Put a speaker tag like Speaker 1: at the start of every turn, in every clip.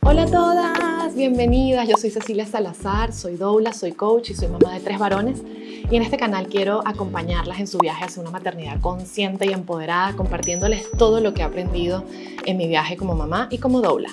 Speaker 1: Hola a todas, bienvenidas. Yo soy Cecilia Salazar, soy doula, soy coach y soy mamá de 3 varones. Y en este canal quiero acompañarlas en su viaje hacia una maternidad consciente y empoderada, compartiéndoles todo lo que he aprendido en mi viaje como mamá y como doula.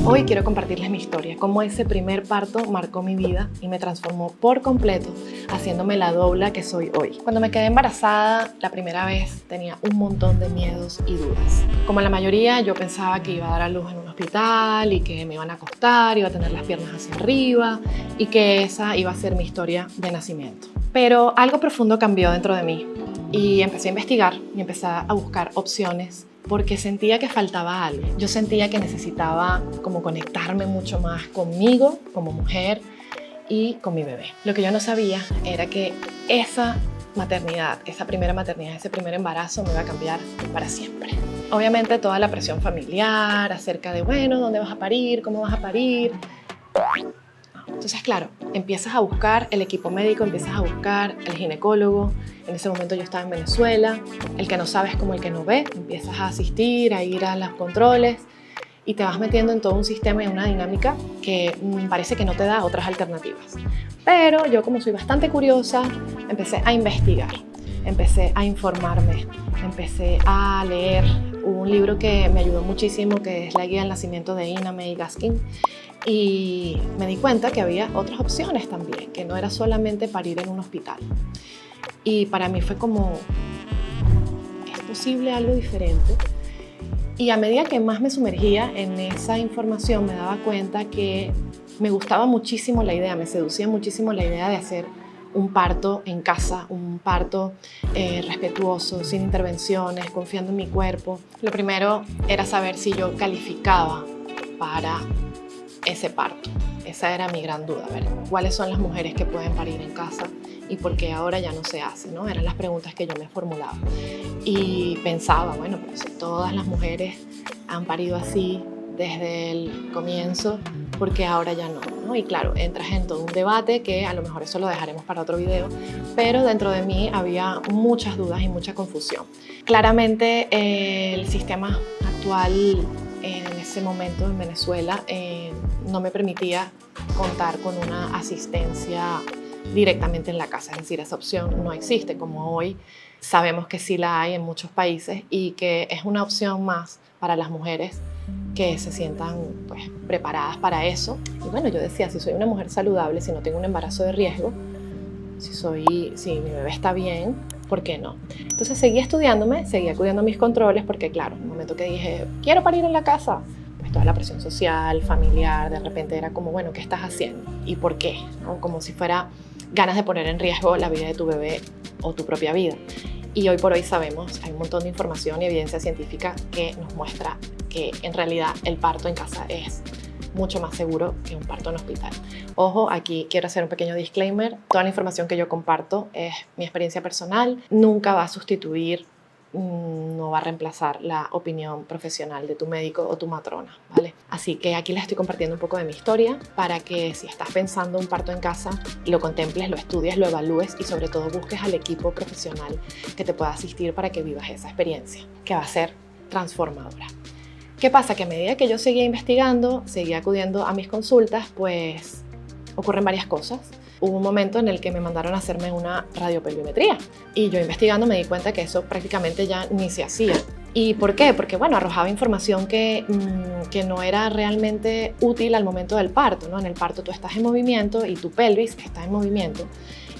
Speaker 1: Hoy quiero compartirles mi historia, cómo ese primer parto marcó mi vida y me transformó por completo, haciéndome la doula que soy hoy. Cuando me quedé embarazada la primera vez tenía un montón de miedos y dudas. Como la mayoría, yo pensaba que iba a dar a luz en un hospital y que me iban a acostar, iba a tener las piernas hacia arriba y que esa iba a ser mi historia de nacimiento. Pero algo profundo cambió dentro de mí y empecé a investigar y empecé a buscar opciones porque sentía que faltaba algo. Yo sentía que necesitaba como conectarme mucho más conmigo como mujer y con mi bebé. Lo que yo no sabía era que esa maternidad, esa primera maternidad, ese primer embarazo me iba a cambiar para siempre. Obviamente toda la presión familiar acerca de, bueno, ¿dónde vas a parir? ¿Cómo vas a parir? Entonces, claro, empiezas a buscar el equipo médico, empiezas a buscar el ginecólogo. En ese momento yo estaba en Venezuela. El que no sabe es como el que no ve. Empiezas a asistir, a ir a los controles y te vas metiendo en todo un sistema y en una dinámica que parece que no te da otras alternativas. Pero yo, como soy bastante curiosa, empecé a investigar, empecé a informarme, empecé a leer un libro que me ayudó muchísimo, que es La Guía del Nacimiento de Ina May Gaskin. Y me di cuenta que había otras opciones también, que no era solamente parir en un hospital. Y para mí fue como, ¿es posible algo diferente? Y a medida que más me sumergía en esa información, me daba cuenta que me gustaba muchísimo la idea, me seducía muchísimo la idea de hacer un parto en casa, un parto respetuoso, sin intervenciones, confiando en mi cuerpo. Lo primero era saber si yo calificaba para ese parto. Esa era mi gran duda, a ver, ¿cuáles son las mujeres que pueden parir en casa y por qué ahora ya no se hace, ¿no? Eran las preguntas que yo me formulaba. Y pensaba, bueno, pero si todas las mujeres han parido así desde el comienzo, ¿por qué ahora ya no, ¿no? Y claro, entras en todo un debate que a lo mejor eso lo dejaremos para otro video, pero dentro de mí había muchas dudas y mucha confusión. Claramente el sistema actual en ese momento en Venezuela no me permitía contar con una asistencia directamente en la casa, es decir, esa opción no existe, como hoy sabemos que sí la hay en muchos países y que es una opción más para las mujeres que se sientan pues, preparadas para eso. Y bueno, yo decía, si soy una mujer saludable, si no tengo un embarazo de riesgo, si mi bebé está bien, ¿por qué no? Entonces seguí estudiándome, seguí acudiendo a mis controles porque claro, en el momento que dije, quiero parir en la casa, pues toda la presión social, familiar, de repente era como, bueno, ¿qué estás haciendo? ¿Y por qué? ¿No? Como si fuera ganas de poner en riesgo la vida de tu bebé o tu propia vida. Y hoy por hoy sabemos, hay un montón de información y evidencia científica que nos muestra que en realidad el parto en casa es mucho más seguro que un parto en hospital. Ojo, aquí quiero hacer un pequeño disclaimer. Toda la información que yo comparto es mi experiencia personal. Nunca va a sustituir, no va a reemplazar la opinión profesional de tu médico o tu matrona, ¿vale? Así que aquí les estoy compartiendo un poco de mi historia para que si estás pensando un parto en casa, lo contemples, lo estudies, lo evalúes y sobre todo busques al equipo profesional que te pueda asistir para que vivas esa experiencia, que va a ser transformadora. ¿Qué pasa? Que a medida que yo seguía investigando, seguía acudiendo a mis consultas, pues ocurren varias cosas. Hubo un momento en el que me mandaron a hacerme una radiopelvimetría y yo investigando me di cuenta que eso prácticamente ya ni se hacía. ¿Y por qué? Porque bueno, arrojaba información que no era realmente útil al momento del parto, ¿no? En el parto tú estás en movimiento y tu pelvis está en movimiento.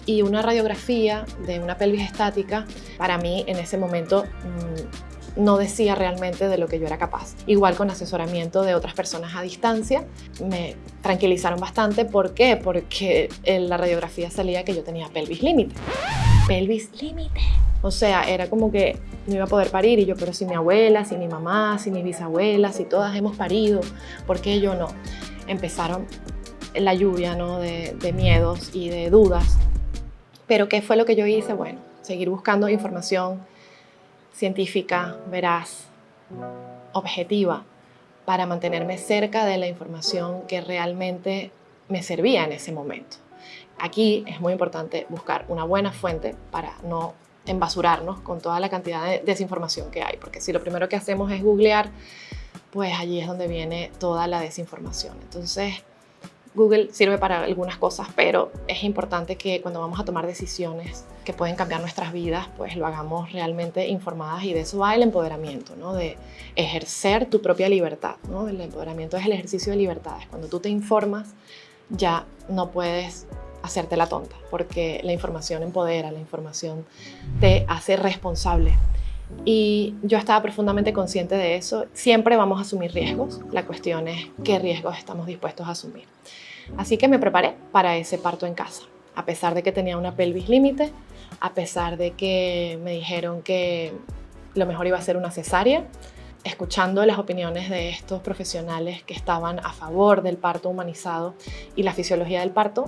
Speaker 1: Y una radiografía de una pelvis estática, para mí en ese momento no decía realmente de lo que yo era capaz. Igual con asesoramiento de otras personas a distancia, me tranquilizaron bastante. ¿Por qué? Porque en la radiografía salía que yo tenía pelvis límite. Pelvis límite. O sea, era como que no iba a poder parir y yo, pero si mi abuela, si mi mamá, si mi bisabuela, si todas hemos parido, ¿por qué yo no? Empezaron la lluvia, ¿no? de miedos y de dudas. Pero ¿qué fue lo que yo hice? Bueno, seguir buscando información científica, veraz, objetiva, para mantenerme cerca de la información que realmente me servía en ese momento. Aquí es muy importante buscar una buena fuente para no embasurarnos con toda la cantidad de desinformación que hay, porque si lo primero que hacemos es googlear, pues allí es donde viene toda la desinformación. Entonces, Google sirve para algunas cosas, pero es importante que cuando vamos a tomar decisiones que pueden cambiar nuestras vidas, pues lo hagamos realmente informadas, y de eso va el empoderamiento, ¿no? De ejercer tu propia libertad, ¿no? El empoderamiento es el ejercicio de libertades. Cuando tú te informas, ya no puedes hacerte la tonta, porque la información empodera, la información te hace responsable. Y yo estaba profundamente consciente de eso. Siempre vamos a asumir riesgos. La cuestión es qué riesgos estamos dispuestos a asumir. Así que me preparé para ese parto en casa. A pesar de que tenía una pelvis límite, a pesar de que me dijeron que lo mejor iba a ser una cesárea, escuchando las opiniones de estos profesionales que estaban a favor del parto humanizado y la fisiología del parto,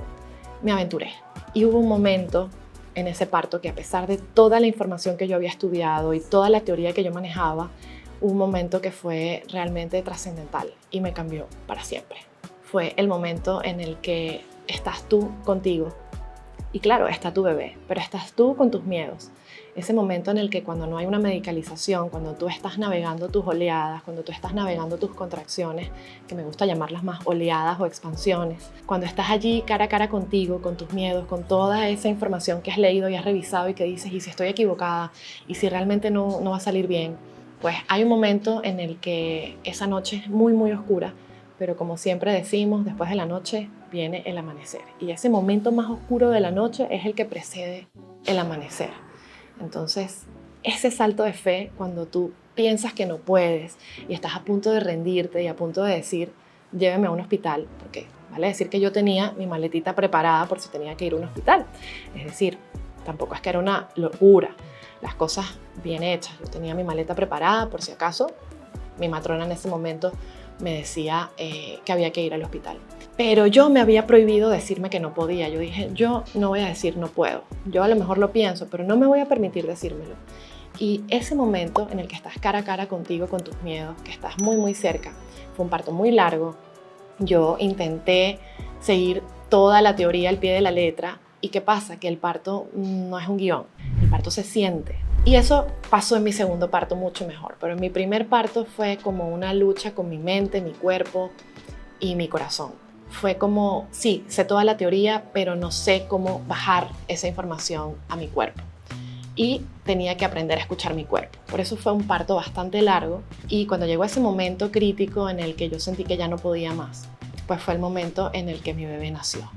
Speaker 1: me aventuré. Y hubo un momento en ese parto que, a pesar de toda la información que yo había estudiado y toda la teoría que yo manejaba, hubo un momento que fue realmente trascendental y me cambió para siempre. Fue el momento en el que estás tú contigo y, claro, está tu bebé, pero estás tú con tus miedos. Ese momento en el que, cuando no hay una medicalización, cuando tú estás navegando tus oleadas, cuando tú estás navegando tus contracciones, que me gusta llamarlas más oleadas o expansiones, cuando estás allí cara a cara contigo, con tus miedos, con toda esa información que has leído y has revisado y que dices, ¿y si estoy equivocada? ¿Y si realmente no va a salir bien? Pues hay un momento en el que esa noche es muy, muy oscura, pero como siempre decimos, después de la noche viene el amanecer. Y ese momento más oscuro de la noche es el que precede el amanecer. Entonces, ese salto de fe, cuando tú piensas que no puedes y estás a punto de rendirte y a punto de decir, lléveme a un hospital, porque vale decir que yo tenía mi maletita preparada por si tenía que ir a un hospital. Es decir, tampoco es que era una locura, las cosas bien hechas. Yo tenía mi maleta preparada por si acaso. Mi matrona en ese momento me decía que había que ir al hospital. Pero yo me había prohibido decirme que no podía. Yo dije, yo no voy a decir no puedo. Yo a lo mejor lo pienso, pero no me voy a permitir decírmelo. Y ese momento en el que estás cara a cara contigo, con tus miedos, que estás muy, muy cerca, fue un parto muy largo. Yo intenté seguir toda la teoría al pie de la letra. ¿Y qué pasa? Que el parto no es un guión. El parto se siente. Y eso pasó en mi segundo parto mucho mejor. Pero en mi primer parto fue como una lucha con mi mente, mi cuerpo y mi corazón. Fue como, sí, sé toda la teoría, pero no sé cómo bajar esa información a mi cuerpo. Y tenía que aprender a escuchar mi cuerpo. Por eso fue un parto bastante largo. Y cuando llegó ese momento crítico en el que yo sentí que ya no podía más, pues fue el momento en el que mi bebé nació.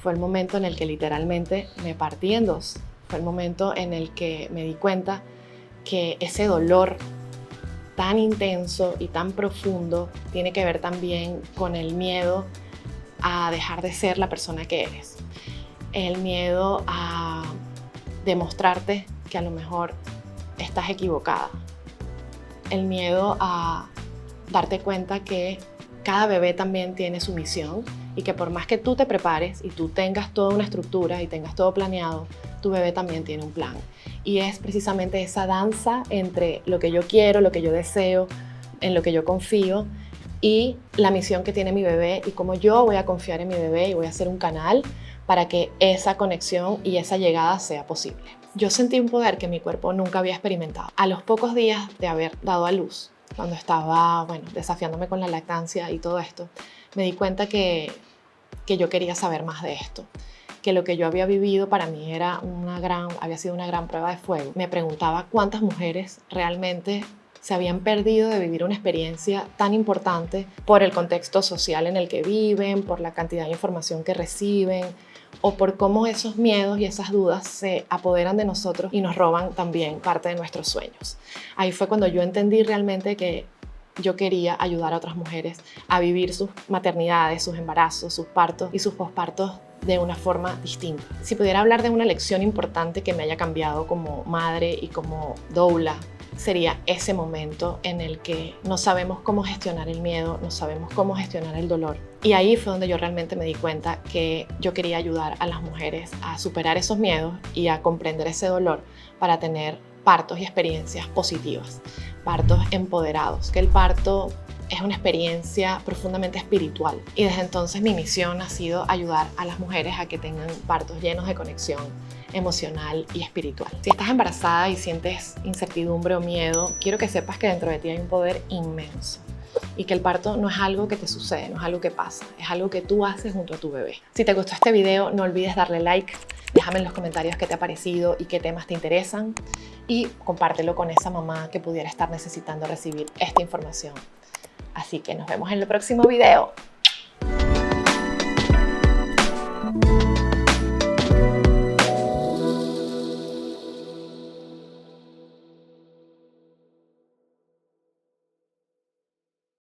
Speaker 1: Fue el momento en el que literalmente me partí en dos. Fue el momento en el que me di cuenta que ese dolor tan intenso y tan profundo tiene que ver también con el miedo a dejar de ser la persona que eres. El miedo a demostrarte que a lo mejor estás equivocada. El miedo a darte cuenta que cada bebé también tiene su misión y que por más que tú te prepares y tú tengas toda una estructura y tengas todo planeado, tu bebé también tiene un plan. Y es precisamente esa danza entre lo que yo quiero, lo que yo deseo, en lo que yo confío, y la misión que tiene mi bebé, y cómo yo voy a confiar en mi bebé y voy a hacer un canal para que esa conexión y esa llegada sea posible. Yo sentí un poder que mi cuerpo nunca había experimentado. A los pocos días de haber dado a luz, cuando estaba, desafiándome con la lactancia y todo esto, me di cuenta que yo quería saber más de esto, que lo que yo había vivido para mí había sido una gran prueba de fuego. Me preguntaba cuántas mujeres realmente se habían perdido de vivir una experiencia tan importante por el contexto social en el que viven, por la cantidad de información que reciben, o por cómo esos miedos y esas dudas se apoderan de nosotros y nos roban también parte de nuestros sueños. Ahí fue cuando yo entendí realmente que yo quería ayudar a otras mujeres a vivir sus maternidades, sus embarazos, sus partos y sus pospartos de una forma distinta. Si pudiera hablar de una lección importante que me haya cambiado como madre y como doula, sería ese momento en el que no sabemos cómo gestionar el miedo, no sabemos cómo gestionar el dolor. Y ahí fue donde yo realmente me di cuenta que yo quería ayudar a las mujeres a superar esos miedos y a comprender ese dolor para tener partos y experiencias positivas, partos empoderados, que el parto es una experiencia profundamente espiritual y desde entonces mi misión ha sido ayudar a las mujeres a que tengan partos llenos de conexión emocional y espiritual. Si estás embarazada y sientes incertidumbre o miedo, quiero que sepas que dentro de ti hay un poder inmenso y que el parto no es algo que te sucede, no es algo que pasa, es algo que tú haces junto a tu bebé. Si te gustó este video, no olvides darle like, déjame en los comentarios qué te ha parecido y qué temas te interesan y compártelo con esa mamá que pudiera estar necesitando recibir esta información. Así que nos vemos en el próximo video.